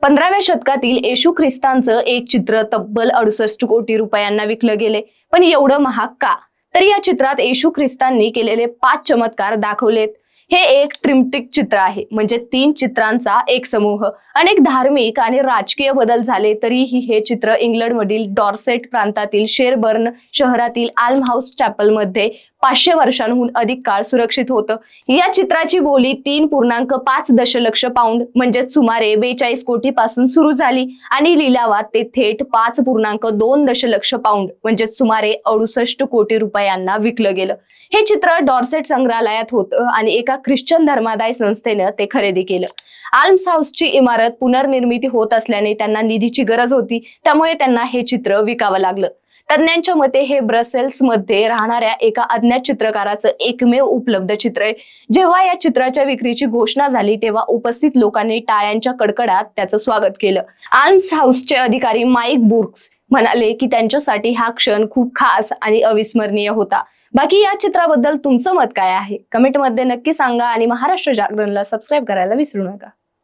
15व्या शतकातील येशू ख्रिस्तांचं एक चित्र तब्बल 68 कोटी रुपयांना विकलं गेले. पण एवढं महाग का? तर या चित्रात येशू ख्रिस्तांनी केलेले 5 चमत्कार दाखवलेत. हे एक ट्रिम्प्टिक चित्र आहे, म्हणजे 3 चित्रांचा एक समूह. अनेक धार्मिक आणि राजकीय बदल झाले तरीही हे चित्र इंग्लंडमधील डॉर्सेट प्रांतातील शेरबर्न शहरातील आल्म हाऊस चॅपलमध्ये 500 वर्षांहून अधिक काळ सुरक्षित होतं. या चित्राची बोली 3.5 दशलक्ष पाऊंड म्हणजे सुमारे 42 कोटी पासून सुरू झाली आणि लिलावात ते थेट 5.2 दशलक्ष पाऊंड म्हणजे सुमारे 68 कोटी रुपयांना विकलं गेलं. हे चित्र डॉर्सेट संग्रहालयात होतं आणि एका ख्रिश्चन धर्मादाय संस्थेनं ते खरेदी केलं. आल्म्स हाऊसची इमारत पुनर्निर्मिती होत असल्याने त्यांना निधीची गरज होती, त्यामुळे त्यांना हे चित्र विकावं लागलं. तज्ञांच्या मते हे ब्रसेल्स मध्ये राहणाऱ्या एका अज्ञात चित्रकाराचं एकमेव उपलब्ध चित्र आहे. जेव्हा या चित्राच्या विक्रीची घोषणा झाली तेव्हा उपस्थित लोकांनी टाळ्यांच्या कडकडात त्याचं स्वागत केलं. आल्म्स हाऊसचे अधिकारी माईक बुर्क्स म्हणाले की त्यांच्यासाठी हा क्षण खूप खास आणि अविस्मरणीय होता. बाकी या चित्राबद्दल तुमचं मत काय आहे? कमेंटमध्ये नक्की सांगा आणि महाराष्ट्र जागरणला सबस्क्राईब करायला विसरू नका.